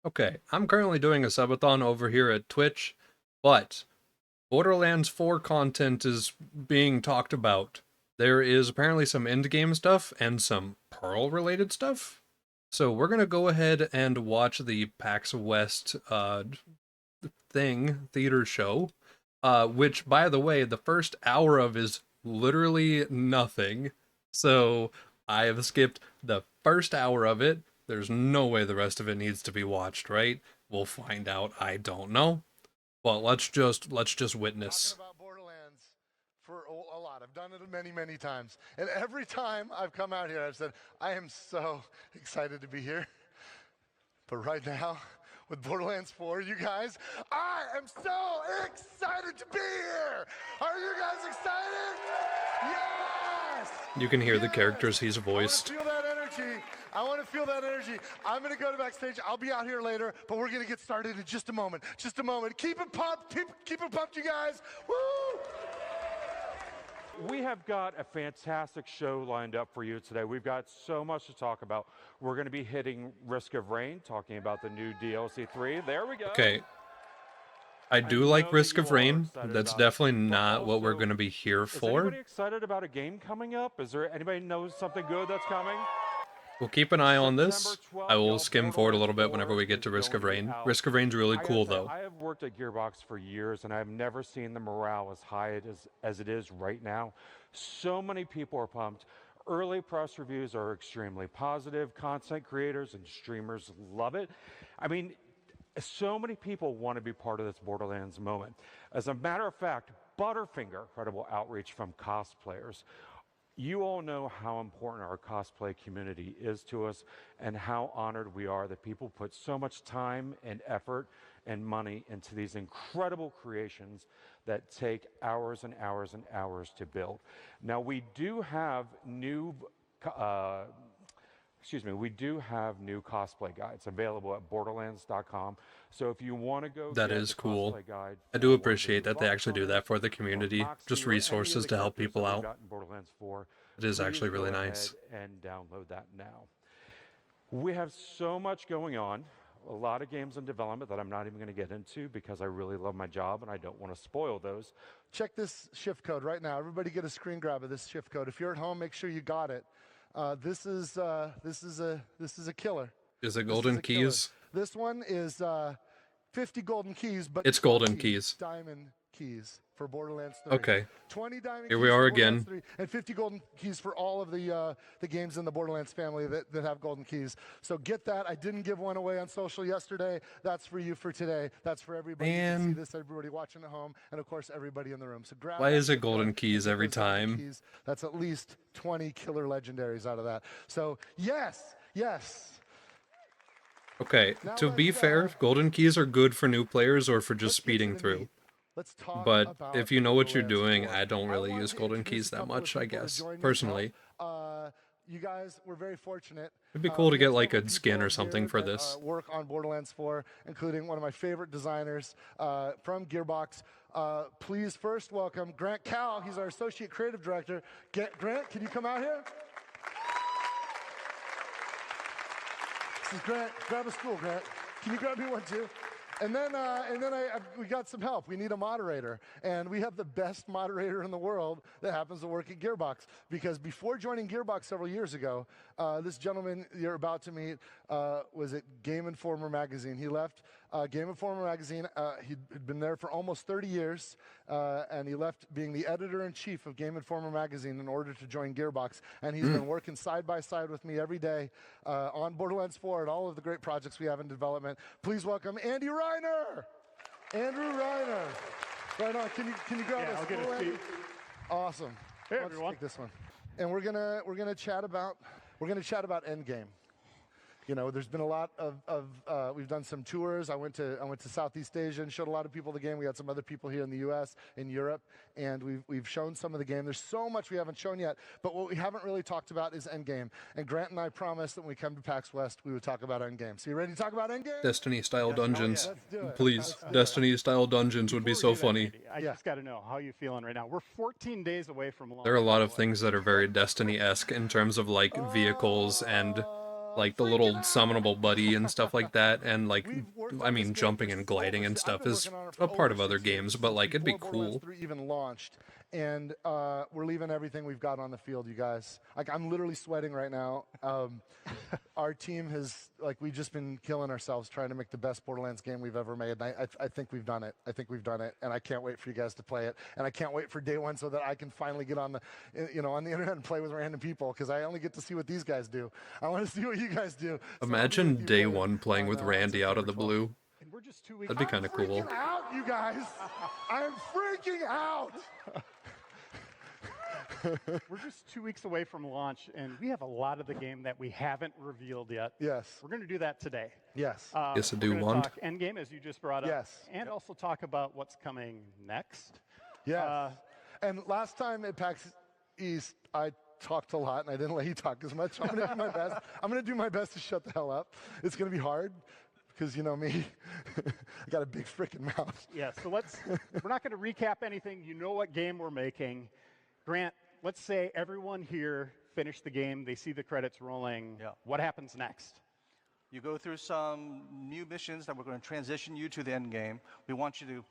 Okay, I'm currently doing a subathon over here at Twitch, but Borderlands 4 content is being talked about. There is apparently some endgame stuff and some Pearl related stuff. So we're gonna go ahead and watch the PAX West theater show, which by the way, the first hour of is literally nothing. So I have skipped the first hour of it. There's no way the rest of it needs to be watched, right? We'll find out. I don't know. But let's just Talking witness. about Borderlands for a lot. I've done it many, many times. And every time I've come out here, I've said, I am so excited to be here. But right now, with Borderlands 4, you guys, I am so excited to be here. Are you guys excited? Yes! You can hear the Yes! characters he's voiced. I want to feel that energy. I want to feel that energy. I'm going to go to backstage. I'll be out here later, but we're going to get started in just a moment. Just a moment. Keep it pumped. Keep it pumped, you guys. Woo! We have got a fantastic show lined up for you today. We've got so much to talk about. We're going to be hitting Risk of Rain, talking about the new DLC 3. There we go. Okay. I do like Risk of Rain. That's definitely not what we're going to be here Is for. anybody excited about a game coming up? Is there anybody knows something good that's coming? We'll keep an eye on this. I will skim forward a little bit whenever we get to Risk of Rain. Risk of Rain's really cool, though. I have worked at Gearbox for years, and I've never seen the morale as high as it is right now. So many people are pumped. Early press reviews are extremely positive. Content creators and streamers love it. I mean, so many people want to be part of this Borderlands moment. As a matter of fact, Butterfinger, incredible outreach from cosplayers. You all know how important our cosplay community is to us and how honored we are that people put so much time and effort and money into these incredible creations that take hours and hours and hours to build. Now, we do have new cosplay guides available at borderlands.com. So if you want to go That get is the cool. cosplay guide, I do appreciate that they actually do that for the community. Just resources to help people out. Borderlands 4, It is actually really nice. and download that now. We have so much going on, a lot of games in development that I'm not even going to get into because I really love my job and I don't want to spoil those. Check this shift code right now. Everybody get a screen grab of this shift code. If you're at home, make sure you got it. This is a killer. Is it golden keys? This one is 50 golden keys, but it's golden keys. Diamond keys for Borderlands 3. Okay. 20 diamond Here keys we are for again. 3, and 50 golden keys for all of the games in the Borderlands family that have golden keys. So get that. I didn't give one away on social yesterday. That's for you for today. That's for everybody. You can see this, everybody watching at home, and of course everybody in the room. So grab. Why is it golden keys every time? Keys. That's at least 20 killer legendaries out of that. So yes. Okay, to be fair, golden keys are good for new players or for just speeding through. But if you know what you're doing, I don't really use golden keys that much, I guess, personally. You guys, we're very fortunate. It'd be cool to get like a skin or something for this. Work on Borderlands 4, including one of my favorite designers from Gearbox. Please first welcome Grant Cowell. He's our Associate Creative Director. Grant, can you come out here? This is Grant. Grab a stool, Grant. Can you grab me one too? And then we got some help. We need a moderator, and we have the best moderator in the world that happens to work at Gearbox. Because before joining Gearbox several years ago, this gentleman you're about to meet was at Game Informer magazine. He left Game Informer magazine. He'd been there for almost 30 years, and he left being the editor-in-chief of Game Informer magazine in order to join Gearbox. And he's been working side by side with me every day on Borderlands 4 and all of the great projects we have in development. Please welcome Andy Reiner. Andrew Reiner. Right on. Can you grab us? I'll get a seat. Awesome. Hey, Let's everyone. take this one. And we're gonna chat about Endgame. You know, there's been a lot of we've done some tours. I went to Southeast Asia and showed a lot of people the game. We had some other people here in the U.S., in Europe, and we've shown some of the game. There's so much we haven't shown yet, but what we haven't really talked about is Endgame. And Grant and I promised that when we come to PAX West, we would talk about Endgame. So you ready to talk about Endgame? Destiny-style dungeons. Let's do it. Please, Destiny-style dungeons would be so funny. I just got to know how you feeling right now. We're 14 days away from launch. There are a lot of things that are very Destiny-esque in terms of like vehicles and like the little summonable buddy and stuff like that, and like, We've worked I on this mean, game jumping for and gliding and I've stuff been is working on it for a part over of other 6 years, games, but since like, it'd be before Borderlands cool. 3 even launched, and we're leaving everything we've got on the field, you guys. Like, I'm literally sweating right now. Our team has, like, we've just been killing ourselves trying to make the best Borderlands game we've ever made, and I think we've done it. I think we've done it, and I can't wait for you guys to play it, and I can't wait for day one so that I can finally get on the, on the internet and play with random people, because I only get to see what these guys do. I want to see what you guys do. So I'll be with Imagine you day later one playing on, with on Randy out of September the 12th. blue. And we're just 2 weeks. That'd be kind of cool. Freaking out, you guys. I'm freaking out. We're just 2 weeks away from launch, and we have a lot of the game that we haven't revealed yet. Yes. We're going to do that today. Yes. Yes, I We're do gonna want. talk endgame, as you just brought up. Yes. And also talk about what's coming next. Yes. And last time at PAX East, I talked a lot, and I didn't let you talk as much. I'm going to do my best. I'm going to do my best to shut the hell up. It's going to be hard because you know me. I got a big freaking mouth. Yeah, so we're not going to recap anything. You know what game we're making. Grant, let's say everyone here finished the game. They see the credits rolling. Yeah. What happens next? You go through some new missions that we're going to transition you to the end game. We want you to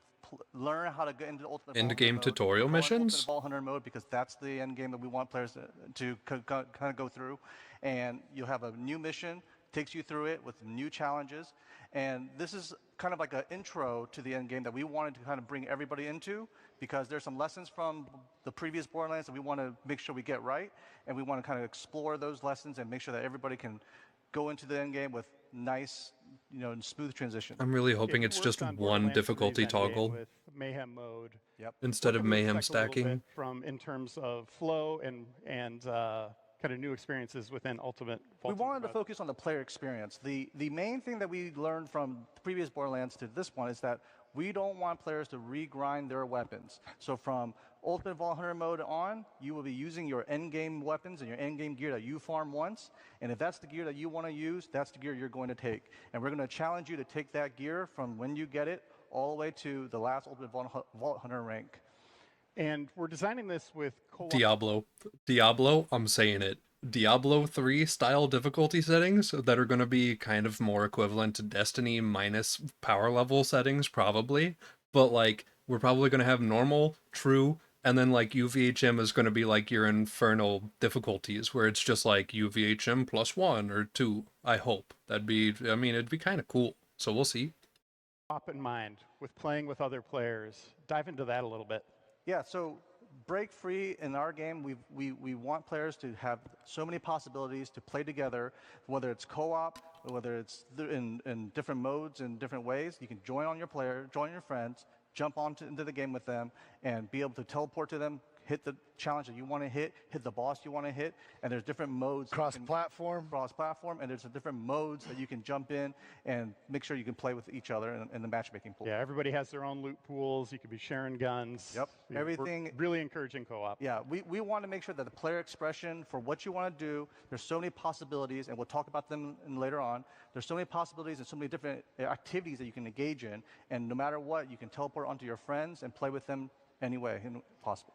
learn how to get into the ultimate End Ball game Hunter mode. tutorial We call it missions? Ultimate Ball Hunter mode because that's the end game that we want players to kind of go through. And you'll have a new mission, takes you through it with new challenges. And this is kind of like an intro to the end game that we wanted to kind of bring everybody into, because there's some lessons from the previous Borderlands that we want to make sure we get right, and we want to kind of explore those lessons and make sure that everybody can go into the end game with nice, and smooth transition. I'm really hoping You it's worked just on one Borderlands 3's difficulty endgame toggle with mayhem mode. Yep. instead of What can we mayhem expect a little stacking. bit from in terms of flow and kind of new experiences within Ultimate? We wanted to mode? focus on the player experience. The main thing that we learned from the previous Borderlands to this one is that we don't want players to regrind their weapons. So from Ultimate Vault Hunter mode on, you will be using your endgame weapons and your endgame gear that you farm once. And if that's the gear that you want to use, that's the gear you're going to take. And we're going to challenge you to take that gear from when you get it all the way to the last Ultimate Vault Hunter rank. And we're designing this with co-op. Diablo, I'm saying it. Diablo 3 style difficulty settings that are going to be kind of more equivalent to Destiny minus power level settings, probably. But, like, we're probably going to have normal, true, and then, like, UVHM is going to be, like, your infernal difficulties, where it's just, like, UVHM +1 or 2, I hope. It'd be kind of cool. So we'll see. Op in mind with playing with other players. Dive into that a little bit. Yeah, so break free in our game, we want players to have so many possibilities to play together, whether it's co-op, whether it's in different modes and different ways. You can join your friends, jump into the game with them, and be able to teleport to them, hit the challenge that you want to hit the boss you want to hit, and there's different modes. Cross-platform, and there's different modes that you can jump in and make sure you can play with each other in the matchmaking pool. Yeah, everybody has their own loot pools. You could be sharing guns. Yep, everything. We're really encouraging co-op. Yeah, we want to make sure that the player expression for what you want to do, there's so many possibilities, and we'll talk about them later on. There's so many possibilities and so many different activities that you can engage in, and no matter what, you can teleport onto your friends and play with them any way possible.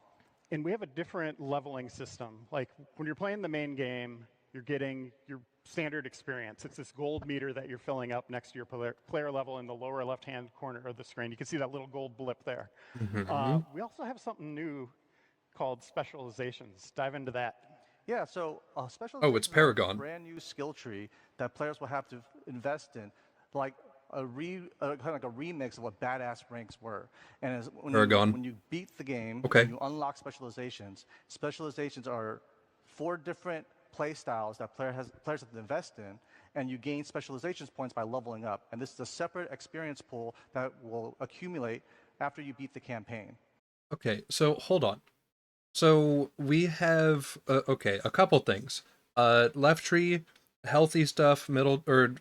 And we have a different leveling system. Like when you're playing the main game, you're getting your standard experience. It's this gold meter that you're filling up next to your player level in the lower left-hand corner of the screen. You can see that little gold blip there. We also have something new called specializations. Dive into that. Yeah, so special. Oh, it's Paragon. A brand new skill tree that players will have to invest in, like kind of like a remix of what badass ranks were. And when you beat the game, okay, you unlock specializations. Specializations are 4 different play styles that players have to invest in, and you gain specializations points by leveling up. And this is a separate experience pool that will accumulate after you beat the campaign. Okay, so hold on. So we have a couple things. Left tree, healthy stuff. Middle, or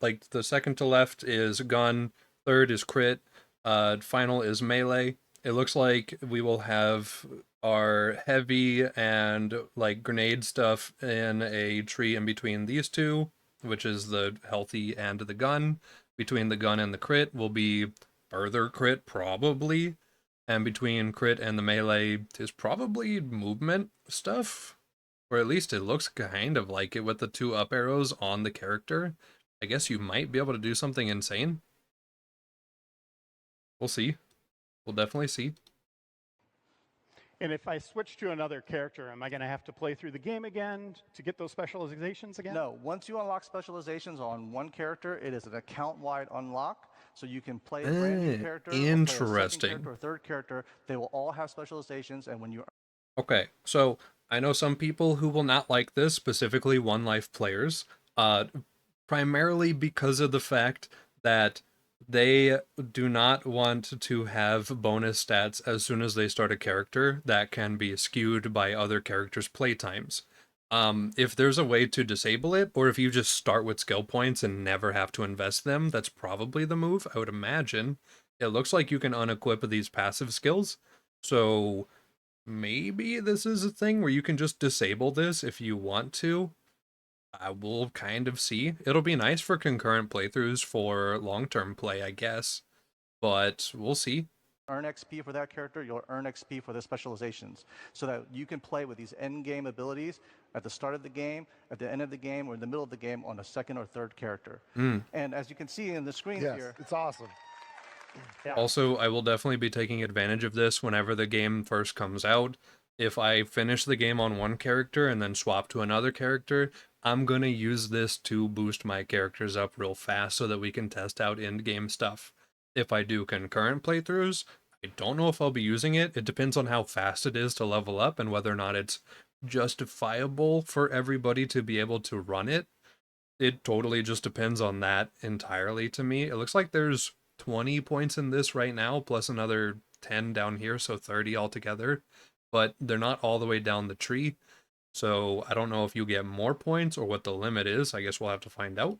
like the second to left is gun. Third is crit. Final is melee. It looks like we will have our heavy and like grenade stuff in a tree in between these two, which is the healthy and the gun. Between the gun and the crit will be further crit, probably. And between crit and the melee is probably movement stuff. Or at least it looks kind of like it with the 2 up arrows on the character. I guess you might be able to do something insane. We'll see. We'll definitely see. And if I switch to another character, am I going to have to play through the game again to get those specializations again? No, once you unlock specializations on one character, it is an account-wide unlock. So you can play a brand new character, or play a second Interesting. character, or third character. They will all have specializations, and when you Okay, so I know some people who will not like this, specifically One Life players, primarily because of the fact that they do not want to have bonus stats as soon as they start a character that can be skewed by other characters' playtimes. If there's a way to disable it, or if you just start with skill points and never have to invest them, that's probably the move, I would imagine. It looks like you can unequip these passive skills, so maybe this is a thing where you can just disable this if you want to. I will kind of see. It'll be nice for concurrent playthroughs for long-term play, I guess, but we'll see. earn XP for that character, you'll earn XP for the specializations, so that you can play with these end game abilities at the start of the game, at the end of the game, or in the middle of the game on a second or third character. And as you can see in the screen Yes, here, it's awesome. Yeah. Also, I will definitely be taking advantage of this whenever the game first comes out. If I finish the game on one character and then swap to another character, I'm going to use this to boost my characters up real fast so that we can test out end-game stuff. If I do concurrent playthroughs, I don't know if I'll be using it. It depends on how fast it is to level up and whether or not it's justifiable for everybody to be able to run it. It totally just depends on that entirely to me. It looks like there's 20 points in this right now, plus another 10 down here, so 30 altogether. But they're not all the way down the tree, so I don't know if you get more points or what the limit is. I guess we'll have to find out.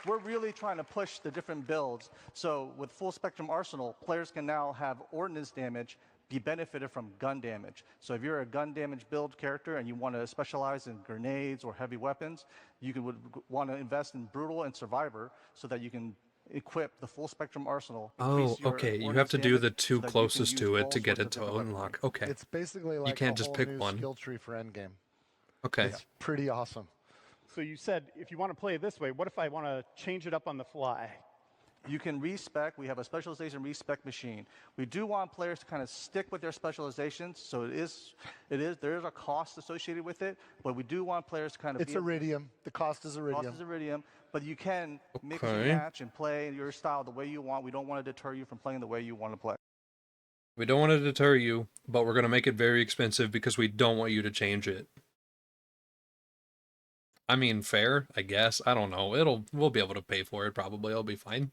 we're really trying to push the different builds. So with full spectrum arsenal, players can now have ordnance damage be benefited from gun damage. So if you're a gun damage build character and you want to specialize in grenades or heavy weapons, you would want to invest in brutal and survivor so that you can equip the full spectrum arsenal. Oh, okay. You have to do the two closest to it to get it to weaponry. unlock. Okay. It's basically like can't a just whole pick new one. skill tree for endgame. Okay. It's pretty awesome. So you said if you want to play it this way, what if I want to change it up on the fly? You can respec. We have a specialization respec machine. We do want players to kind of stick with their specializations. So there is a cost associated with it, but we do want players to kind of. It's iridium. The cost is iridium. Cost is iridium, but you can mix and Okay. match and play your style the way you want. We don't want to deter you from playing the way you want to play. We don't want to deter you, but we're going to make it very expensive because we don't want you to change it. I mean, fair, I guess. I don't know. We'll be able to pay for it probably. It'll be fine.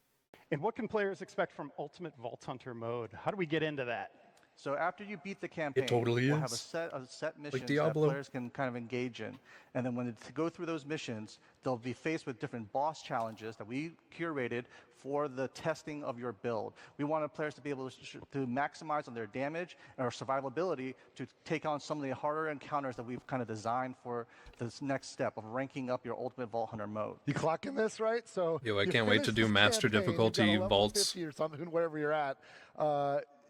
And what can players expect from Ultimate Vault Hunter mode? How do we get into that? So after you beat the campaign, totally we'll have is. a set missions that Diablo. players can kind of engage in. And then when to go through those missions, they'll be faced with different boss challenges that we curated for the testing of your build. We wanted players to be able to maximize on their damage or survivability to take on some of the harder encounters that we've kind of designed for this next step of ranking up your Ultimate Vault Hunter mode. You clocking this, right? So Yo, I you can't wait to finish do this master campaign, you've got a difficulty level vaults. 50 or something, wherever you're at.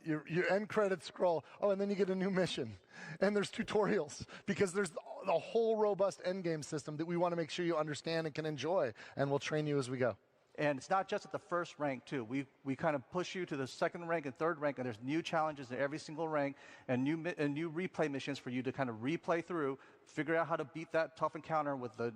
Your end credits scroll. Oh, and then you get a new mission. And there's tutorials because there's the whole robust endgame system that we want to make sure you understand and can enjoy. And we'll train you as we go. And it's not just at the first rank, too. We kind of push you to the second rank and third rank, and there's new challenges in every single rank and new replay missions for you to kind of replay through, figure out how to beat that tough encounter with the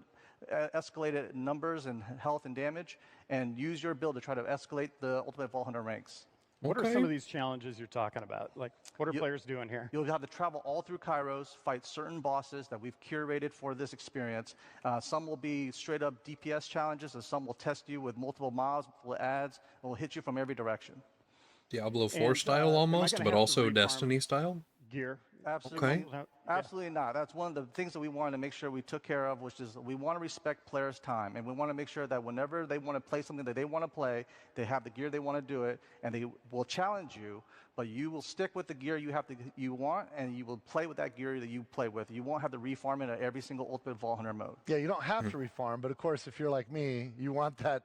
escalated numbers and health and damage, and use your build to try to escalate the Ultimate Vault Hunter ranks. What are some of these challenges you're talking about? Like, what are players doing here? You'll have to travel all through Kairos, fight certain bosses that we've curated for this experience. Some will be straight up DPS challenges, and some will test you with multiple mobs, multiple adds, and will hit you from every direction. Diablo 4 And, style am I almost, gonna but have to also refarm Destiny style. Gear. Absolutely. Okay. Absolutely not. That's one of the things that we wanted to make sure we took care of, which is we want to respect players' time, and we want to make sure that whenever they want to play something that they want to play, they have the gear they want to do it, and they will challenge you, but you will stick with the gear you want, and you will play with that gear that you play with. You won't have to refarm it at every single Ultimate Vault Hunter mode. Yeah, you don't have to refarm, but of course, if you're like me, you want that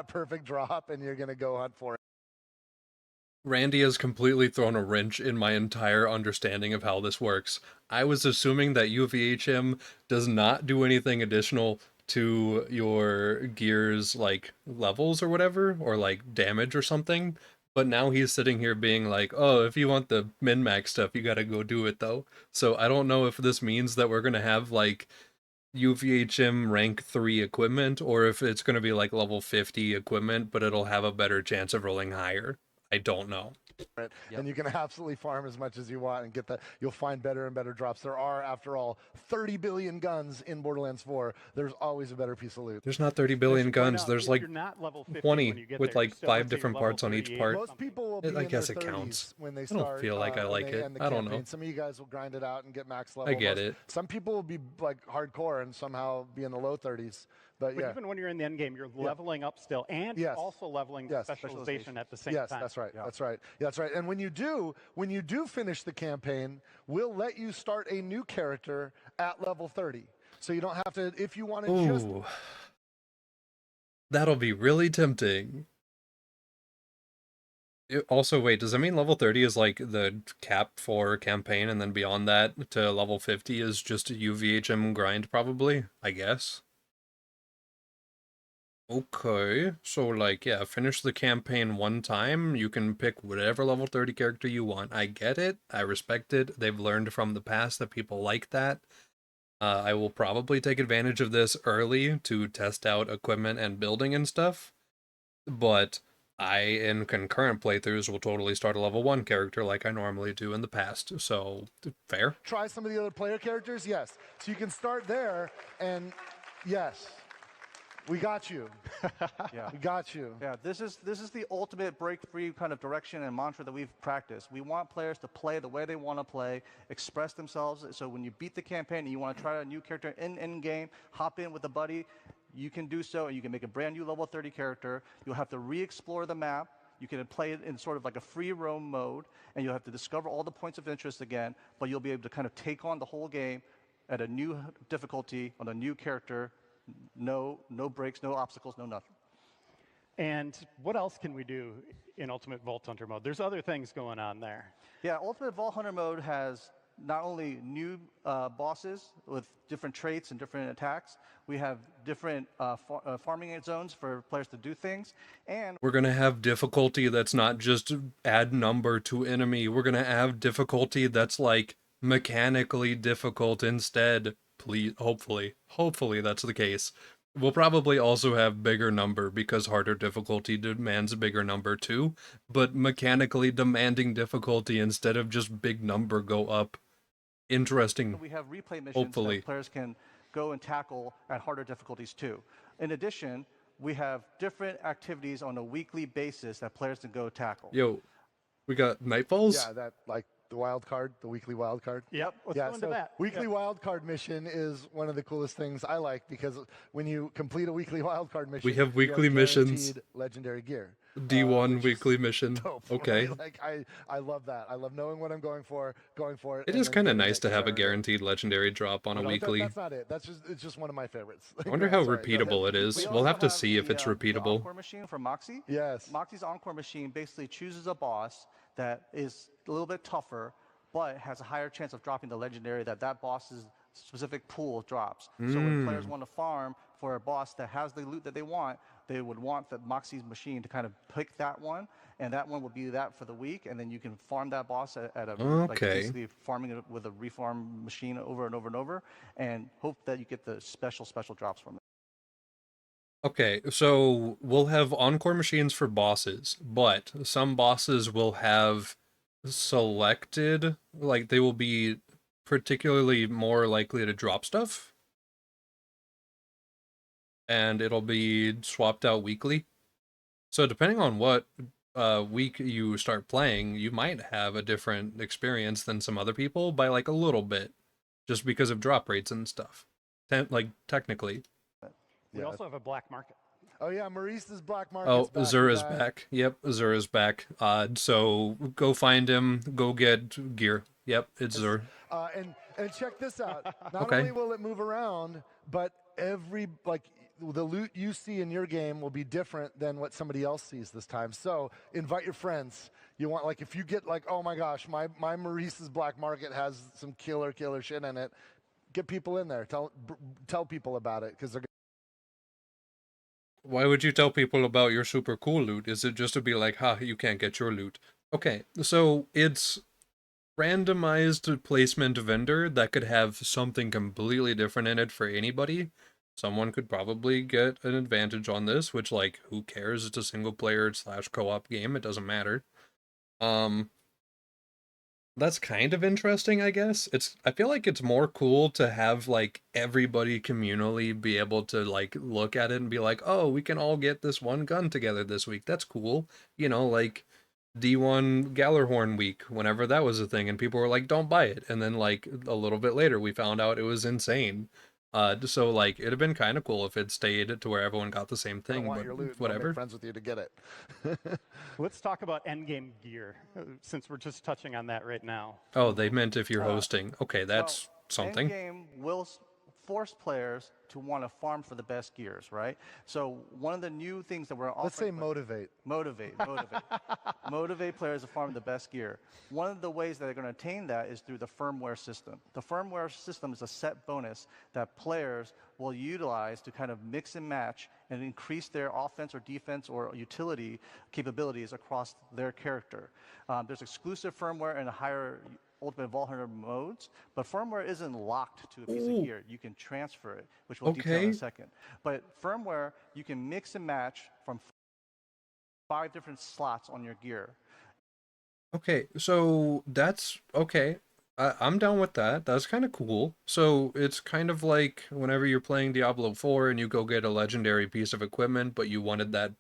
perfect drop, and you're going to go hunt for it. Randy has completely thrown a wrench in my entire understanding of how this works. I was assuming that UVHM does not do anything additional to your gear's like levels or whatever, or like damage or something. But now he's sitting here being like, oh, if you want the min-max stuff, you gotta go do it though. So I don't know if this means that we're gonna have like UVHM rank 3 equipment, or if it's gonna be like level 50 equipment, but it'll have a better chance of rolling higher. I don't know. it, and you can absolutely farm as much as you want and get that. You'll find better and better drops. There are, after all, 30 billion guns in Borderlands 4. There's always a better piece of loot. There's not 30 billion guns. There's if like you're not level 50 when 20 you get with there, like still, 5 let's say you're different level parts on each 38 part. Most people will be I in guess their it 30s counts. when they I don't start. feel like I when like they it. end the I don't campaign. know. Some of you guys will grind it out and get max level. I get it. Some people will be like hardcore and somehow be in the low 30s. But yeah, even when you're in the end game, you're leveling up still, and Yes. also leveling Yes. specialization at the same yes, time. that's right. That's right. Yeah, that's right. And when you do finish the campaign, we'll let you start a new character at level 30. So you don't have to, if you want to just Ooh. That'll be really tempting. Also, wait, does that mean level 30 is like the cap for campaign, and then beyond that to level 50 is just a UVHM grind, probably? I guess. Okay, so like, yeah, finish the campaign one time, you can pick whatever level 30 character you want. I get it, I respect it, they've learned from the past that people like that. I will probably take advantage of this early to test out equipment and building and stuff, but I, in concurrent playthroughs, will totally start a level 1 character like I normally do in the past, so fair. try some of the other player characters, yes. So you can start there, and yes, we got you. Yeah. We got you. Yeah, this is the ultimate break-free kind of direction and mantra that we've practiced. We want players to play the way they want to play, express themselves. So when you beat the campaign and you want to try a new character in game, hop in with a buddy, you can do so, and you can make a brand new level 30 character. You'll have to re-explore the map. You can play it in sort of like a free roam mode, and you'll have to discover all the points of interest again, but you'll be able to kind of take on the whole game at a new difficulty on a new character. No breaks, no obstacles, no nothing. And what else can we do in Ultimate Vault Hunter mode? There's other things going on there. Yeah, Ultimate Vault Hunter mode has not only new bosses with different traits and different attacks, we have different farming zones for players to do things, and We're gonna have difficulty that's not just add number to enemy, we're gonna have difficulty that's like mechanically difficult instead. Please, hopefully that's the case. We'll probably also have bigger number because harder difficulty demands a bigger number too, but mechanically demanding difficulty instead of just big number go up. Interesting. we have replay missions Hopefully. that players can go and tackle at harder difficulties too. In addition, we have different activities on a weekly basis that players can go tackle. Yo, we got Nightfalls? Yeah, that like the wild card, the weekly wild card. Yep, let's Yeah, go into so that. weekly wild card mission is one of the coolest things I like because when you complete a weekly wild card mission, We have you weekly missions. guaranteed legendary gear. D1 which is weekly mission. dope, Okay. right? Like I love that. I love knowing what I'm going for it. It and is then kind of getting nice it to 'cause have I a earned it. guaranteed legendary drop on a But weekly. that's not it. It's just one of my favorites. I wonder how Sorry, go ahead. repeatable it is. We We'll also have to see if the, it's The repeatable. Encore machine from Moxie. Yes. Moxie's Encore machine basically chooses a boss that is a little bit tougher, but has a higher chance of dropping the legendary that boss's specific pool drops. So when players want to farm for a boss that has the loot that they want, they would want the Moxie's machine to kind of pick that one, and that one will be that for the week, and then you can farm that boss at a like Okay. basically farming it with a reform machine over and over and over, and hope that you get the special drops from it. Okay, so we'll have encore machines for bosses, but some bosses will have selected, like they will be particularly more likely to drop stuff. And it'll be swapped out weekly. So depending on what week you start playing, you might have a different experience than some other people by like a little bit, just because of drop rates and stuff. Like technically. We Yeah. also have a black market. Oh yeah, Maurice's black market. Oh, Azura's back. Yep, Azura's back. So go find him. Go get gear. Yep, it's Azura. And check this out. Not Okay. only will it move around, but the loot you see in your game will be different than what somebody else sees this time. So invite your friends. You want, like, if you get like, oh my gosh, my Maurice's Black Market has some killer shit in it. Get people in there. Tell people about it because they're. Why would you tell people about your super cool loot? Is it just to be like, ha, you can't get your loot? Okay, so it's randomized placement vendor that could have something completely different in it for anybody. Someone could probably get an advantage on this, which, like, who cares? It's a single player / co-op game. It doesn't matter. That's kind of interesting, I guess. I feel like it's more cool to have, like, everybody communally be able to, like, look at it and be like, oh, we can all get this one gun together this week. That's cool. You know, like D1 Gallarhorn week, whenever that was a thing, and people were like, don't buy it. And then, like, a little bit later, we found out it was insane. So, like, it'd have been kind of cool if it stayed to where everyone got the same I don't thing, want but your loot. I'll whatever. make friends with you to get it. Let's talk about endgame gear, since we're just touching on that right now. Oh, they meant if you're hosting. Okay, that's something. Endgame will force players to want to farm for the best gears, right? So one of the new things that we're offering. Let's say motivate. Motivate. Motivate players to farm the best gear. One of the ways that they're going to attain that is through the firmware system. The firmware system is a set bonus that players will utilize to kind of mix and match and increase their offense or defense or utility capabilities across their character. There's exclusive firmware and higher Ultimate Vault Hunter modes, but firmware isn't locked to a piece of gear. You can transfer it, which we'll detail in a second. But firmware, you can mix and match from 5 different slots on your gear. Okay, so that's okay. I'm down with that. That's kind of cool. So it's kind of like whenever you're playing Diablo 4 and you go get a legendary piece of equipment, but you wanted that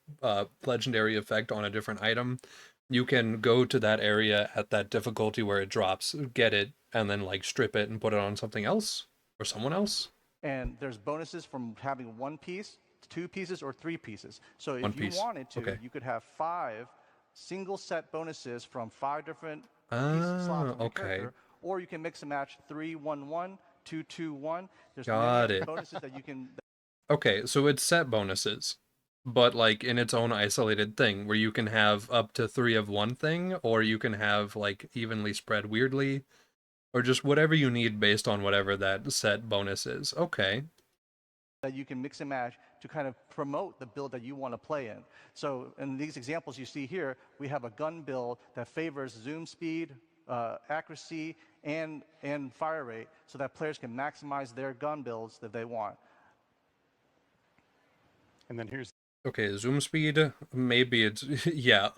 legendary effect on a different item, you can go to that area at that difficulty where it drops, get it, and then, like, strip it and put it on something else or someone else. And there's bonuses from having 1 piece, 2 pieces, or 3 pieces. So if you wanted to, you could have 5 single set bonuses from 5 different slots on your character, or you can mix and match 3, 1, 1, 2, 2, 1. There's many bonuses that you can. Okay, so it's set bonuses, but, like, in its own isolated thing where you can have up to 3 of one thing, or you can have, like, evenly spread weirdly, or just whatever you need based on whatever that set bonus is. Okay. That you can mix and match to kind of promote the build that you want to play in. So in these examples you see here, we have a gun build that favors zoom speed, accuracy, and fire rate, so that players can maximize their gun builds that they want. And then here's. Okay, zoom speed, maybe it's, yeah.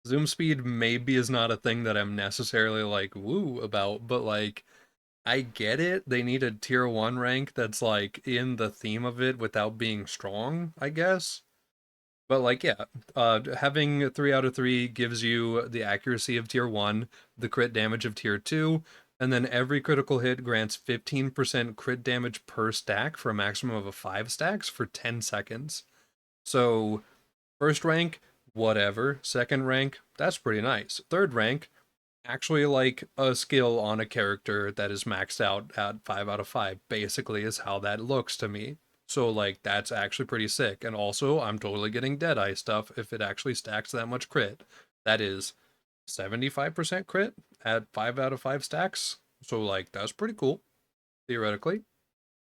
Zoom speed maybe is not a thing that I'm necessarily, like, woo about, but, like, I get it. They need a tier 1 rank that's, like, in the theme of it without being strong, I guess. But, like, yeah, having 3 out of 3 gives you the accuracy of tier 1, the crit damage of tier 2, and then every critical hit grants 15% crit damage per stack for a maximum of 5 stacks for 10 seconds. So, first rank, whatever. Second rank, that's pretty nice. Third rank, actually, like, a skill on a character that is maxed out at 5 out of 5, basically, is how that looks to me. So, like, that's actually pretty sick. And also, I'm totally getting Deadeye stuff if it actually stacks that much crit. That is 75% crit at 5 out of 5 stacks. So, like, that's pretty cool, theoretically.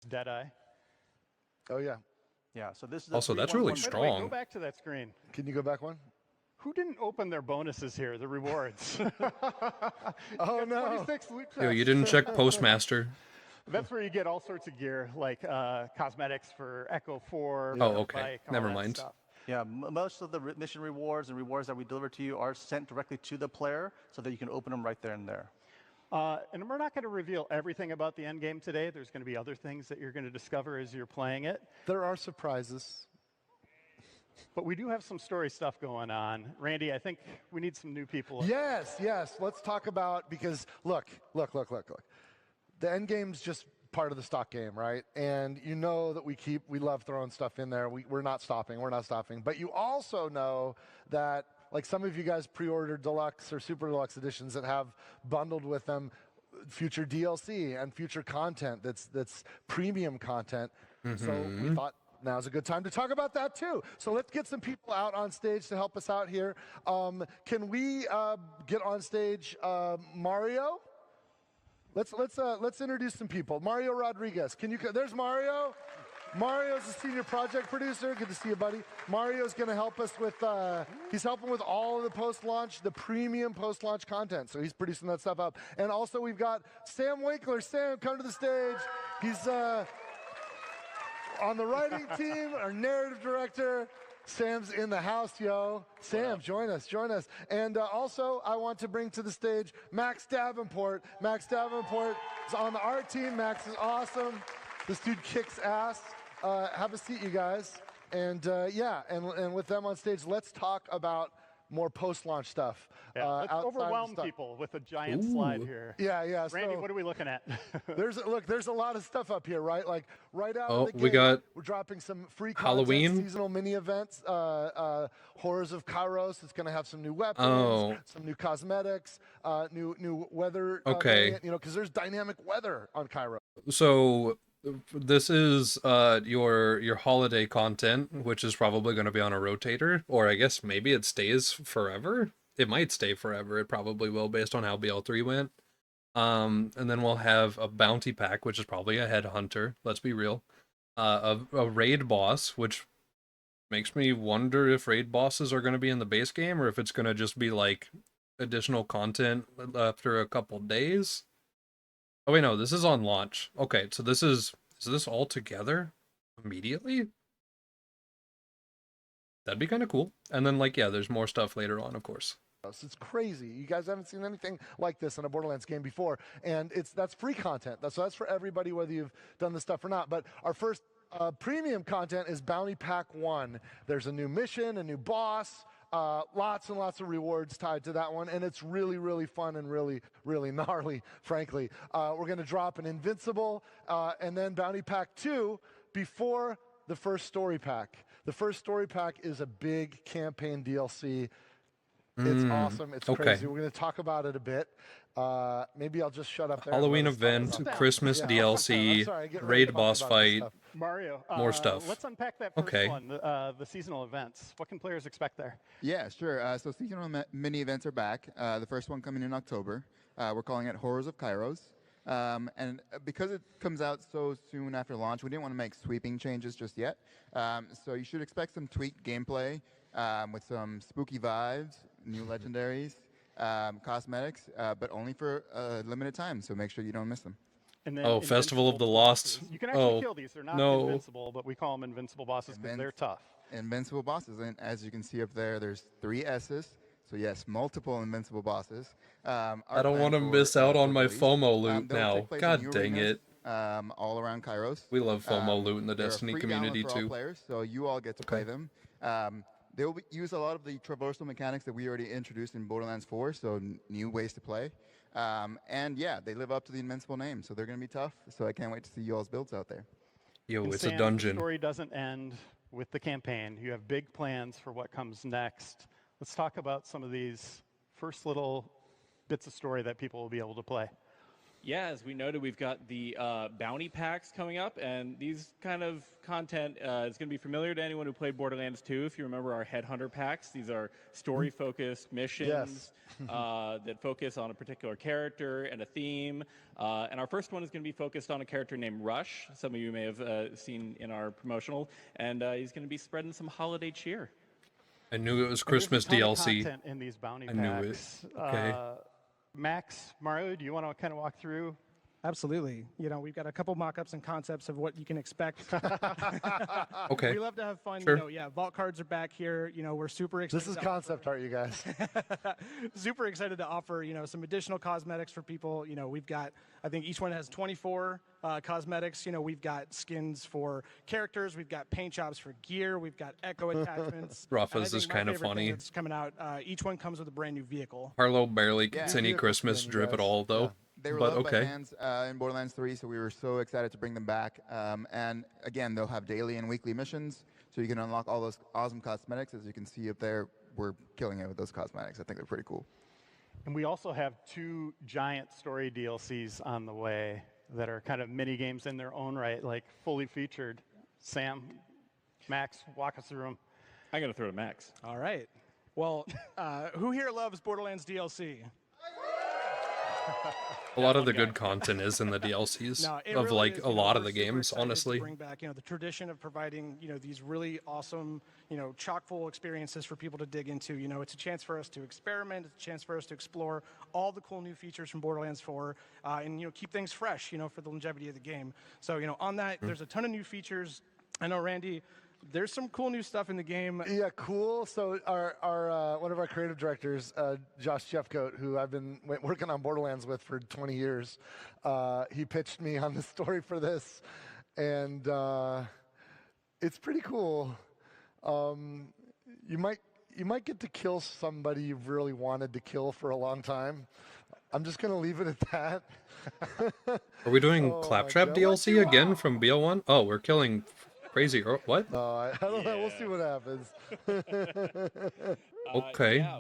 Deadeye. Oh, yeah. Yeah, so this is also, that's really strong. By the way, go back to that screen. Can you go back one? Who didn't open their bonuses here, the rewards? Oh, no. 26 loot chests. Yo, you didn't check Postmaster. That's where you get all sorts of gear, like cosmetics for Echo 4. Oh, okay. Bike, Never mind. Stuff. Yeah, most of the mission rewards and rewards that we deliver to you are sent directly to the player so that you can open them right there and there. And we're not going to reveal everything about the end game today. There's going to be other things that you're going to discover as you're playing it. There are surprises. But we do have some story stuff going on. Randy, I think we need some new people. Yes. Let's talk about, because look. The end game's just part of the stock game, right? And you know that we love throwing stuff in there. We're not stopping. But you also know that, like, some of you guys pre-ordered deluxe or super deluxe editions that have bundled with them future DLC and future content that's premium content. So we thought, now's a good time to talk about that too. So let's get some people out on stage to help us out here. Can we get on stage Mario? Let's introduce some people. Mario Rodriguez. Can you? There's Mario. Mario's a senior project producer. Good to see you, buddy. Mario's going to help us with, he's helping with all of the post-launch, the premium post-launch content. So he's producing that stuff up. And also we've got Sam Winkler. Sam, come to the stage. He's on the writing team, our narrative director. Sam's in the house, yo. Sam, join us. And also, I want to bring to the stage Max Davenport. Max Davenport is on the art team. Max is awesome. This dude kicks ass. Have a seat, you guys. And yeah, and with them on stage, let's talk about more post-launch stuff. Yeah, let's overwhelm people with a giant slide here. Yeah. Randy, so what are we looking at? there's a lot of stuff up here, right? Like right out of the gate, we got we're dropping some free Halloween content, seasonal mini events. Horrors of Kairos. It's going to have some new weapons, some new cosmetics, new weather. Okay. Variant, because there's dynamic weather on Kairos. So this is your holiday content, which is probably going to be on a rotator, or I guess maybe it stays forever. It might stay forever. It probably will, based on how BL3 went. And then we'll have a bounty pack, which is probably a headhunter. Let's be real. A raid boss, which makes me wonder if raid bosses are going to be in the base game, or if it's going to just be like additional content after a couple days. Oh wait, no, this is on launch. Okay, so is this all together immediately? That'd be kind of cool. And then there's more stuff later on, of course. It's crazy. You guys haven't seen anything like this in a Borderlands game before, and that's free content. That's for everybody, whether you've done this stuff or not. But our first premium content is Bounty Pack 1. There's a new mission, a new boss. Lots and lots of rewards tied to that one, and it's really, really fun and really, really gnarly, frankly. We're going to drop an Invincible and then Bounty Pack 2 before the first story pack. The first story pack is a big campaign DLC. It's awesome. It's crazy. We're going to talk about it a bit. Maybe I'll just shut up there. Halloween event, Christmas DLC, raid boss fight. Mario, more stuff. Let's unpack that first one, the seasonal events. What can players expect there? Yeah, sure. So seasonal mini events are back. The first one coming in October. We're calling it Horrors of Kairos. And because it comes out so soon after launch, we didn't want to make sweeping changes just yet. So you should expect some tweaked gameplay with some spooky vibes, new legendaries, cosmetics, but only for a limited time, so make sure you don't miss them. And then Festival of the Lost. You can actually kill these. They're not invincible, but we call them invincible bosses because they're tough. Invincible bosses, and as you can see up there, there's 3 S's. So yes, multiple invincible bosses. I don't want to miss out on my FOMO loot now. God dang it. All around Kairos. We love FOMO loot in the Destiny free community for all too. Players, so you all get to play them. They will use a lot of the traversal mechanics that we already introduced in Borderlands 4, so new ways to play. And yeah, they live up to the Invincible name, so they're going to be tough. So I can't wait to see y'all's builds out there. Yo, and it's Sam, a dungeon. The story doesn't end with the campaign. You have big plans for what comes next. Let's talk about some of these first little bits of story that people will be able to play. Yeah, as we noted, we've got the bounty packs coming up, and these kind of content is going to be familiar to anyone who played Borderlands 2. If you remember our Headhunter packs, these are story-focused missions that focus on a particular character and a theme. And our first one is going to be focused on a character named Rush. Some of you may have seen in our promotional, and he's going to be spreading some holiday cheer. I knew it was Christmas DLC. Content in these bounty I packs. knew it. Okay. Max, Mario, do you want to kind of walk through? Absolutely. We've got a couple mock-ups and concepts of what you can expect. Okay. We love to have fun. Sure. Vault cards are back here. We're super excited. This is concept art, you guys. Super excited to offer, some additional cosmetics for people. We've got, I think each one has 24 cosmetics. We've got skins for characters. We've got paint jobs for gear. We've got echo attachments. Ruffa's is kind of funny. It's coming out. Each one comes with a brand new vehicle. Harlow barely gets any Christmas drip at all, though. They were loved by fans in Borderlands 3, so we were so excited to bring them back. And again, they'll have daily and weekly missions, so you can unlock all those awesome cosmetics. As you can see up there, we're killing it with those cosmetics. I think they're pretty cool. And we also have 2 giant story DLCs on the way that are kind of mini games in their own right, like fully featured. Sam, Max, walk us through them. I'm going to throw to Max. All right. Well, who here loves Borderlands DLC? A lot of the good content is in the DLCs No, it of really like is, a lot of we're the super games, excited honestly. to bring back, the tradition of providing, these really awesome, chock full experiences for people to dig into. It's a chance for us to experiment. It's a chance for us to explore all the cool new features from Borderlands 4, and keep things fresh, for the longevity of the game. So, on that, there's a ton of new features. I know, Randy, there's some cool new stuff in the game. Yeah, cool. So our one of our creative directors, Josh Jeffcoat, who I've been working on Borderlands with for 20 years, he pitched me on the story for this, and it's pretty cool. You might get to kill somebody you've really wanted to kill for a long time. I'm just gonna leave it at that. Are we doing Oh my Claptrap God, DLC what you again want? from BL1? Oh, we're killing Crazy. What? No, I don't know. We'll see what happens. Okay. Yeah,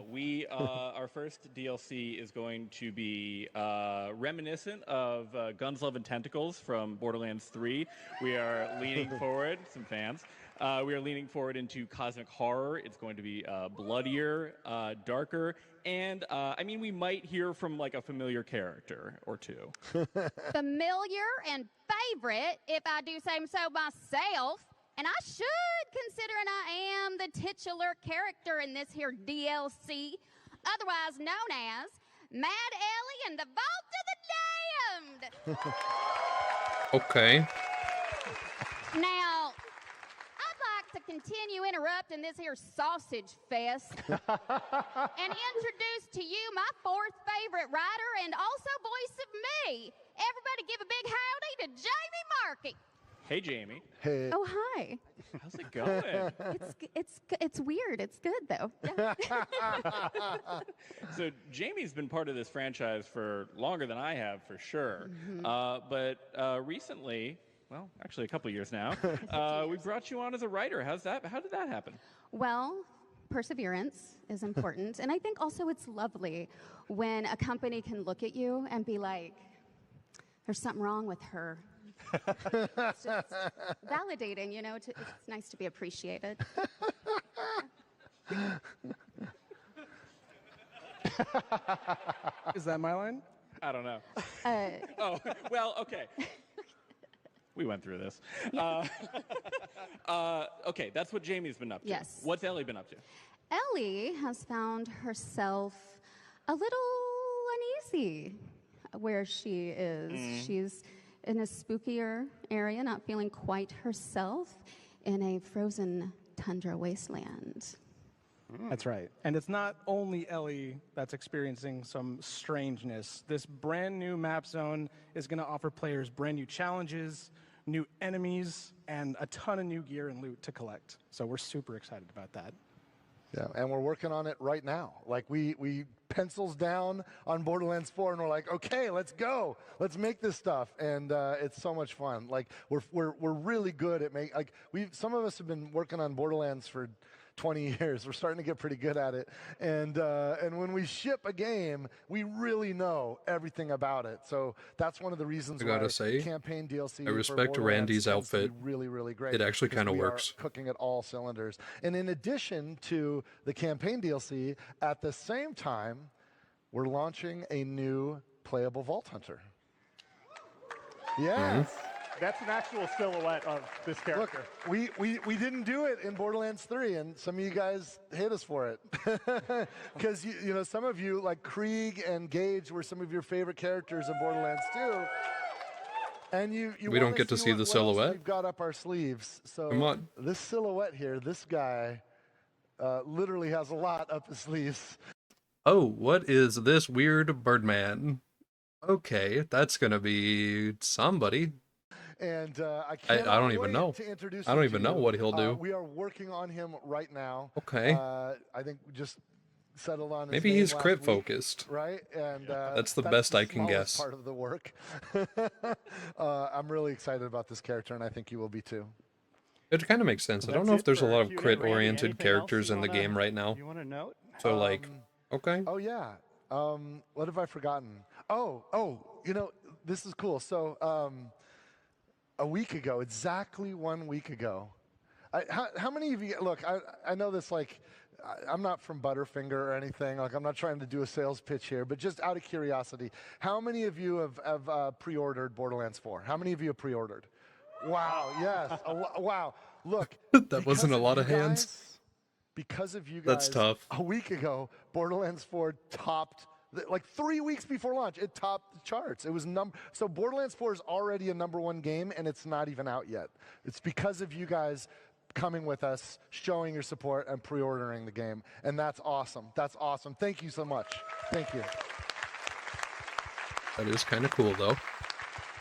our first DLC is going to be reminiscent of Guns, Love, and Tentacles from Borderlands 3. We are leaning forward, some fans. We are leaning forward into cosmic horror. It's going to be bloodier, darker, and we might hear from like a familiar character or two. Familiar and favorite, if I do say so myself. And I should, considering I am the titular character in this here DLC, otherwise known as Mad Ellie and the Vault of the Damned. Okay. Now, I'd like to continue interrupting this here sausage fest and introduce to you my fourth favorite writer and also voice of me. Everybody give a big howdy to Jamie Markey. Hey, Jamie. Hey. Oh, hi. How's it going? It's weird. It's good, though. Yeah. So Jamie's been part of this franchise for longer than I have, for sure. But recently, well, actually a couple years now, we brought you on as a writer. How did that happen? Well, perseverance is important. And I think also it's lovely when a company can look at you and be like, there's something wrong with her. It's just validating, it's nice to be appreciated. Is that my line? I don't know. Oh, well, okay. We went through this. Okay, that's what Jamie's been up to. Yes. What's Ellie been up to? Ellie has found herself a little uneasy where she is. She's in a spookier area, not feeling quite herself in a frozen tundra wasteland. That's right. And it's not only Ellie that's experiencing some strangeness. This brand new map zone is going to offer players brand new challenges, new enemies, and a ton of new gear and loot to collect. So we're super excited about that. Yeah, and we're working on it right now. Like we pencils down on Borderlands 4, and we're like, okay, let's go, let's make this stuff, and it's so much fun. Like we're really good at some of us have been working on Borderlands for 20 years. We're starting to get pretty good at it, and when we ship a game, we really know everything about it. So that's one of the reasons I gotta why say, campaign DLC. I respect for Randy's Borderlands tends to outfit. be really, really great. It actually because kinda we are works. cooking at all cylinders. And in addition to the campaign DLC, at the same time, we're launching a new playable Vault Hunter. Yes. That's an actual silhouette of this character. Look, we didn't do it in Borderlands 3, and some of you guys hate us for it. Because, some of you, like Krieg and Gage, were some of your favorite characters in Borderlands 2. And We don't get to see the what else silhouette? we've got up our sleeves. So Come on. this silhouette here, this guy literally has a lot up his sleeves. Oh, what is this weird Birdman? Okay, that's gonna be somebody. And I cannot don't even wait know. to introduce I don't him even to know you. what he'll do. We are working on him right now. Okay. I think we just settled on his Maybe name he's last crit week, focused. right? And That's the best I can smallest guess. Part of the work. I'm really excited about this character, and I think you will be too. It kind of makes sense. I don't know if there's a lot of crit-oriented characters in the game right now. You want to note? So, okay. Oh yeah. What have I forgotten? Oh, this is cool. So, a week ago, exactly 1 week ago, How many of you, look, I know this, like, I'm not from Butterfinger or anything. Like, I'm not trying to do a sales pitch here, but just out of curiosity, how many of you have pre-ordered Borderlands 4? How many of you have pre-ordered? Wow, yes. Wow. Look, That wasn't a of lot you of hands. guys, because of you That's guys, tough. a week ago, Borderlands 4 topped, like 3 weeks before launch, it topped the charts. It was so Borderlands 4 is already a #1 game, and it's not even out yet. It's because of you guys coming with us, showing your support, and pre-ordering the game, and that's awesome. That's awesome. Thank you so much. Thank you. That is kind of cool, though.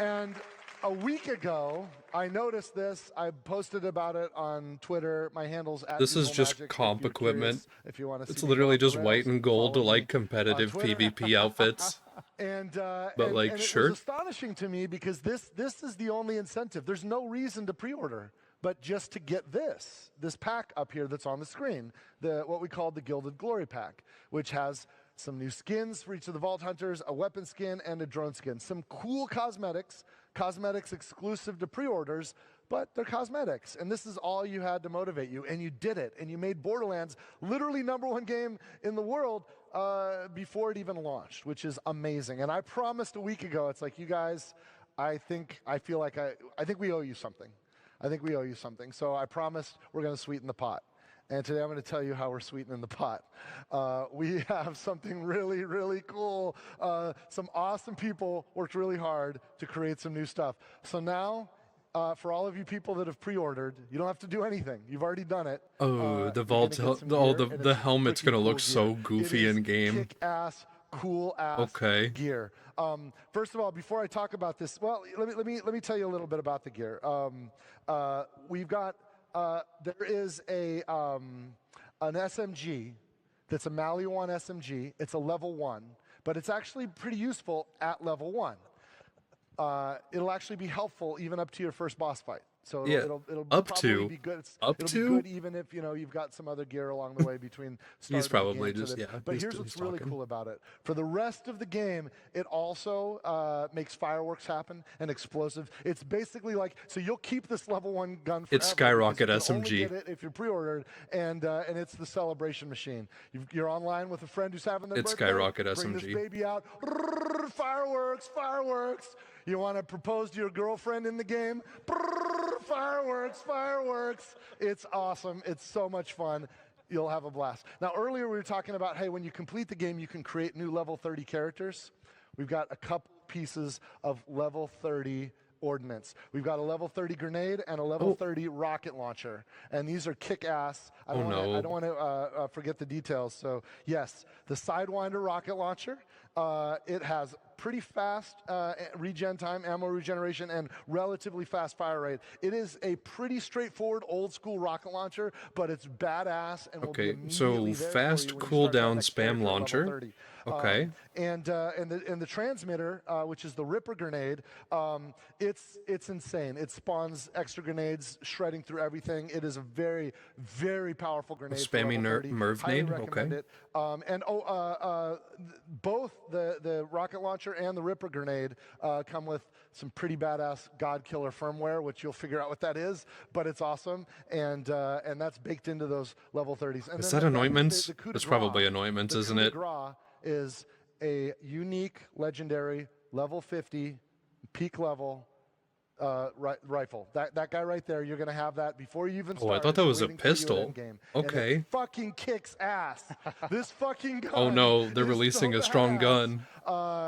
And a week ago, I noticed this. I posted about it on Twitter. My handle's at This is just Magic, comp if you're equipment. curious, if you want to see It's me literally go off just the white rails, and gold to follow me like on competitive Twitter. PvP outfits. And But it sure. was astonishing to me because this is the only incentive. There's no reason to pre-order, but just to get this pack up here that's on the screen, what we call the Gilded Glory Pack, which has some new skins for each of the Vault Hunters, a weapon skin, and a drone skin. Some cool cosmetics exclusive to pre-orders, but they're cosmetics. And this is all you had to motivate you, and you did it. And you made Borderlands literally #1 game in the world before it even launched, which is amazing. And I promised a week ago, it's like, you guys, I think we owe you something. I think we owe you something. So I promised we're going to sweeten the pot. And today I'm going to tell you how we're sweetening the pot. We have something really, really cool. Some awesome people worked really hard to create some new stuff. So now, for all of you people that have pre-ordered, you don't have to do anything. You've already done it. Oh, the You're Vault, gonna get some gear, and the it's helmet's freaking gonna look cool so gear. goofy It is in game. Kick-ass, cool-ass Okay. gear. First of all, before I talk about this, well, let me tell you a little bit about the gear. We've got there is an SMG that's a Maliwan SMG. It's a level 1, but it's actually pretty useful at level 1. It'll actually be helpful even up to your first boss fight. So it'll up probably to be good. up it'll to be good even if you've got some other gear along the way between. He's probably just But he's- here's he's what's really talking. cool about it. For the rest of the game, it also makes fireworks happen and explosive. It's basically like, so you'll keep this level 1 gun forever. It's Skyrocket because you can only SMG. get it if you're pre-ordered, and it's the celebration machine. You're online with a friend who's having their It's birthday. Skyrocket Bring this SMG. baby out. Fireworks, fireworks. You want to propose to your girlfriend in the game? Fireworks, fireworks. It's awesome. It's so much fun. You'll have a blast. Now, earlier we were talking about, hey, when you complete the game, you can create new level 30 characters. We've got a couple pieces of level 30 ordnance. We've got a level 30 grenade and a level 30 rocket launcher. And these are kick-ass. I don't want to forget the details. So, yes, the Sidewinder rocket launcher. It has pretty fast regen time, ammo regeneration, and relatively fast fire rate. It is a pretty straightforward old-school rocket launcher, but it's badass and will be immediately there for fast you when you start that cooldown next spam character at level launcher. 30. Okay. And the transmitter, which is the Ripper grenade, it's insane. It spawns extra grenades, shredding through everything. It is a very, very powerful grenade. Spammy Merv Highly nade? recommend Okay. it. Both the rocket launcher and the Ripper grenade come with some pretty badass God Killer firmware, which you'll figure out what that is, but it's awesome, and that's baked into those level 30s. And Is then that anointments? the coup de It's grace- probably anointments, the isn't coup de it? grace is a unique, legendary, level 50, peak level rifle. That guy right there, you're going to have that before you even start. I thought that It's was a waiting for you at pistol. endgame. Okay. And it fucking kicks ass. This fucking gun. Oh no, they're is releasing so a strong badass. gun.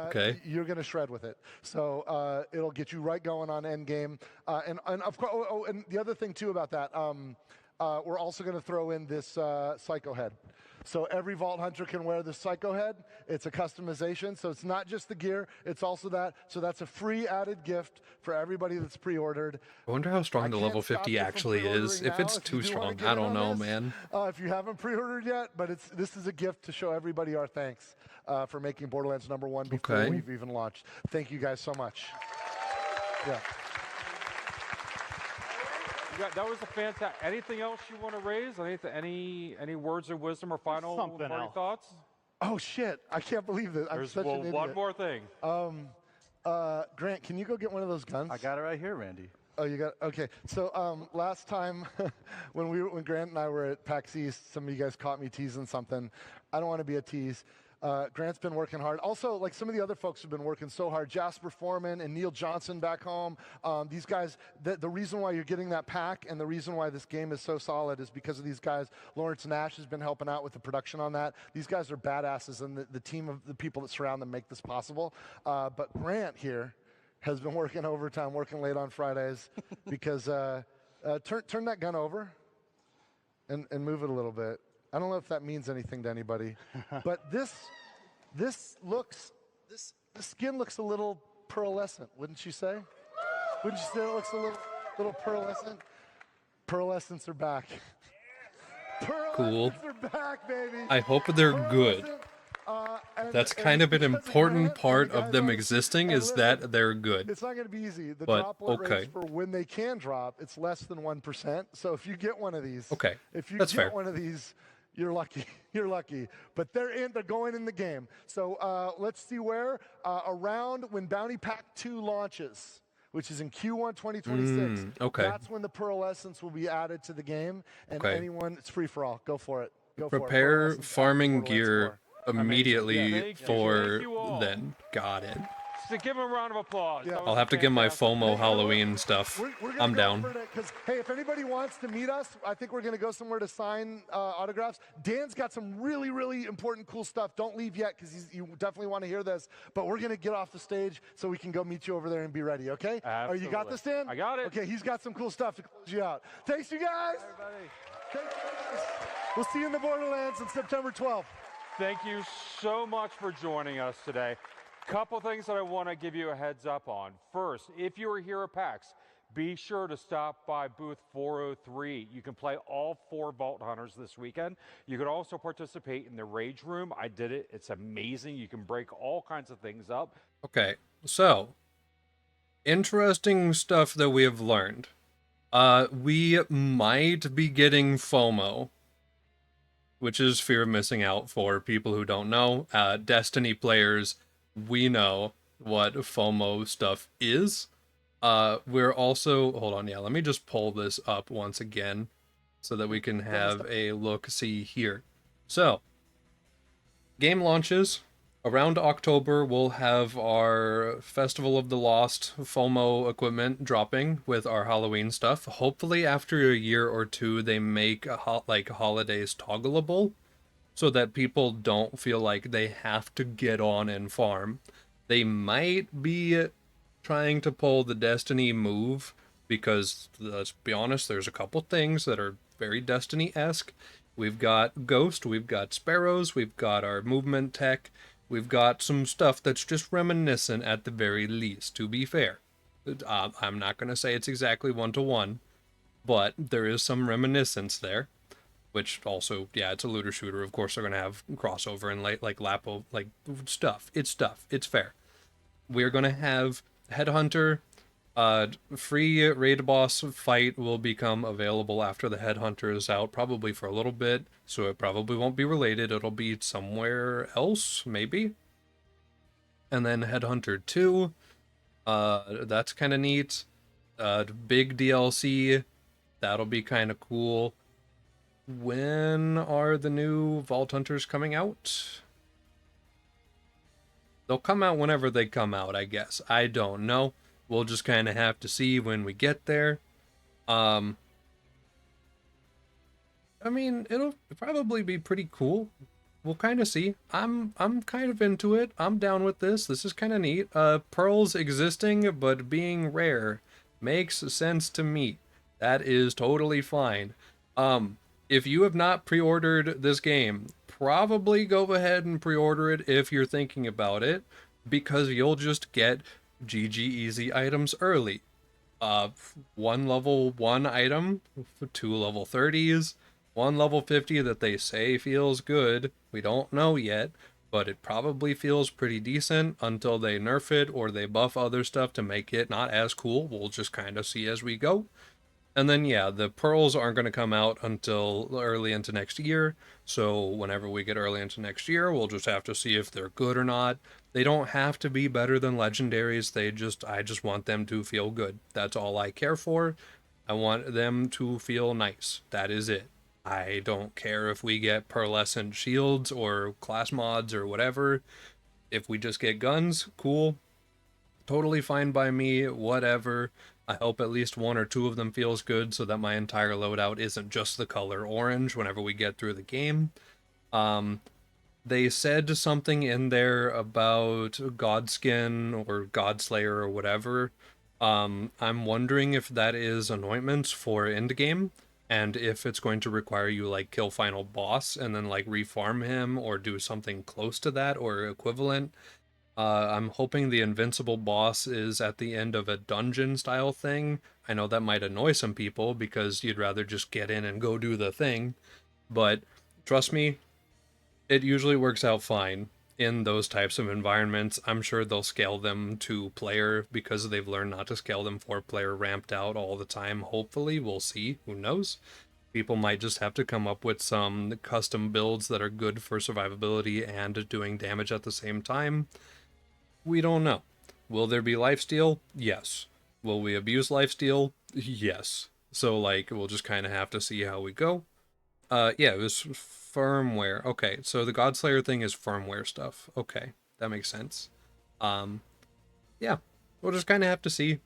Okay. You're going to shred with it. So it'll get you right going on endgame. And of course, and the other thing too about that, we're also going to throw in this Psycho Head. So every Vault Hunter can wear the Psycho Head. It's a customization, so it's not just the gear, it's also that. So that's a free added gift for everybody that's pre-ordered. I wonder how strong I the can't level stop 50 you from actually is. pre-ordering If now it's if too you do wanna strong, get I in don't on know, this. man. If you haven't pre-ordered yet, but this is a gift to show everybody our thanks for making Borderlands #1 before Okay. we've even launched. Thank you guys so much. Yeah. That was a fantastic. Anything else you want to raise? Any words of wisdom or final Something party else. thoughts? Oh shit! I can't believe this. I'm There's such an idiot. one more thing. Grant, can you go get one of those guns? I got it right here, Randy. Oh, you got okay. So last time when Grant and I were at PAX East, some of you guys caught me teasing something. I don't want to be a tease. Grant's been working hard. Also, like some of the other folks have been working so hard. Jasper Foreman and Neil Johnson back home. These guys, the reason why you're getting that pack and the reason why this game is so solid is because of these guys. Lawrence Nash has been helping out with the production on that. These guys are badasses, and the team of the people that surround them make this possible. But Grant here has been working overtime, working late on Fridays because turn that gun over and move it a little bit. I don't know if that means anything to anybody, but the skin looks a little pearlescent, wouldn't you say? Wouldn't you say it looks a little pearlescent? Pearlescents are back. Cool. Pearlescents are back, baby. I hope they're good. That's kind of an important part of them existing, is that they're good. It's not going to be easy. The But, droplet okay. rates for when they can drop, it's less than 1%. So if you get one of these, Okay, if you that's get fair. one of these, you're lucky. You're lucky. But they're going in the game. So let's see where around when Bounty Pack 2 launches, which is in Q1 2026. Okay. That's when the Pearlescence will be added to the game, and Okay. anyone, it's free for all. Go for it. Go Prepare for it. farming Pearlescence gear War. immediately Thank you. for Thank you all. then. Got it. So give him a round of applause. Yeah. That was I'll have to get my fantastic. FOMO Halloween stuff. We're gonna I'm go down. because hey, if anybody wants to meet us, I think we're gonna go somewhere to sign autographs. Dan's got some really, really important, cool stuff. Don't leave yet because you definitely want to hear this. But we're gonna get off the stage so we can go meet you over there and be ready. Okay? Are you got this, Dan? I got it. Okay, he's got some cool stuff to close you out. Thanks, you guys. Everybody. Thanks, guys. We'll see you in the Borderlands on September 12th. Thank you so much for joining us today. Couple things that I want to give you a heads up on. First, if you are here at PAX, be sure to stop by booth 403. You can play all 4 Vault Hunters this weekend. You could also participate in the Rage Room. I did it. It's amazing. You can break all kinds of things up. Okay, so interesting stuff that we have learned. We might be getting FOMO, which is fear of missing out for people who don't know. Destiny players, we know what FOMO stuff is. We're also, hold on, yeah, let me just pull this up once again so that we can have a look-see here. So, game launches. Around October, we'll have our Festival of the Lost FOMO equipment dropping with our Halloween stuff. Hopefully, after a year or two, they make holidays toggleable so that people don't feel like they have to get on and farm. They might be trying to pull the Destiny move because, let's be honest, there's a couple things that are very Destiny-esque. We've got Ghost, we've got Sparrows, we've got our movement tech. We've got some stuff that's just reminiscent at the very least, to be fair. I'm not going to say it's exactly one-to-one, but there is some reminiscence there, which also, yeah, it's a looter shooter. Of course, they're going to have crossover and like Lapo, like stuff. It's fair. We're going to have Headhunter. Free raid boss fight will become available after the Headhunter is out, probably for a little bit, so it probably won't be related. It'll be somewhere else, maybe. And then Headhunter 2, that's kind of neat. Big DLC, that'll be kind of cool. When are the new Vault Hunters coming out? They'll come out whenever they come out, I guess. I don't know. We'll just kind of have to see when we get there. I mean, it'll probably be pretty cool. We'll kind of see. I'm kind of into it. I'm down with this. This is kind of neat. Pearls existing but being rare makes sense to me. That is totally fine. If you have not pre-ordered this game, probably go ahead and pre-order it if you're thinking about it, because you'll just get GG easy items early. 1 level 1 item, 2 level 30s, 1 level 50 that they say feels good. We don't know yet, but it probably feels pretty decent until they nerf it or they buff other stuff to make it not as cool. We'll just kind of see as we go. And then, yeah, the pearls aren't going to come out until early into next year. So, whenever we get early into next year, we'll just have to see if they're good or not. They don't have to be better than legendaries. I just want them to feel good. That's all I care for. I want them to feel nice. That is it. I don't care if we get pearlescent shields or class mods or whatever. If we just get guns, cool. Totally fine by me, whatever. I hope at least one or two of them feels good so that my entire loadout isn't just the color orange whenever we get through the game. They said something in there about Godskin or Godslayer or whatever. I'm wondering if that is anointments for endgame, and if it's going to require you like kill final boss and then like refarm him or do something close to that or equivalent. I'm hoping the invincible boss is at the end of a dungeon style thing. I know that might annoy some people because you'd rather just get in and go do the thing, but trust me, it usually works out fine in those types of environments. I'm sure they'll scale them to player because they've learned not to scale them for player ramped out all the time. Hopefully, we'll see. Who knows? People might just have to come up with some custom builds that are good for survivability and doing damage at the same time. We don't know. Will there be lifesteal? Yes. Will we abuse lifesteal? Yes. So, like, we'll just kind of have to see how we go. Yeah, it was firmware. Okay, so the Godslayer thing is firmware stuff. Okay, that makes sense. Yeah, we'll just kind of have to see.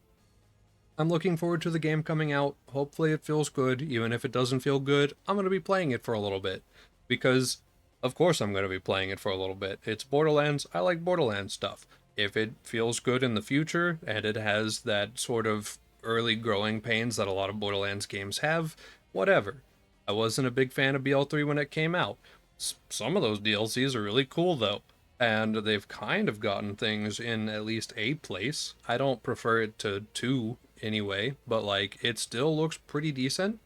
I'm looking forward to the game coming out. Hopefully it feels good. Even if it doesn't feel good, I'm going to be playing it for a little bit. Because, of course I'm going to be playing it for a little bit. It's Borderlands. I like Borderlands stuff. If it feels good in the future, and it has that sort of early growing pains that a lot of Borderlands games have, whatever. I wasn't a big fan of BL3 when it came out. Some of those DLCs are really cool, though. And they've kind of gotten things in at least a place. I don't prefer it to 2 anyway, but like it still looks pretty decent.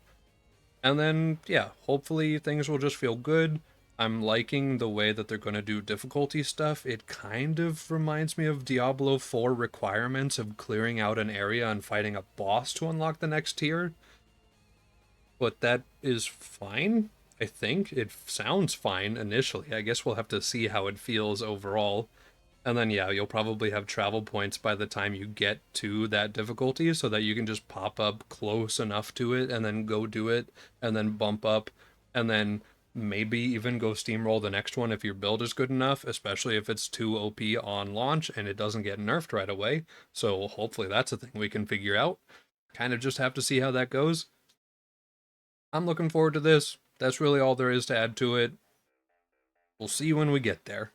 And then, yeah, hopefully things will just feel good. I'm liking the way that they're going to do difficulty stuff. It kind of reminds me of Diablo 4 requirements of clearing out an area and fighting a boss to unlock the next tier. But that is fine, I think. It sounds fine initially. I guess we'll have to see how it feels overall. And then, yeah, you'll probably have travel points by the time you get to that difficulty so that you can just pop up close enough to it and then go do it and then bump up and then maybe even go steamroll the next one if your build is good enough, especially if it's too OP on launch and it doesn't get nerfed right away. So hopefully that's a thing we can figure out. Kind of just have to see how that goes. I'm looking forward to this. That's really all there is to add to it. We'll see when we get there.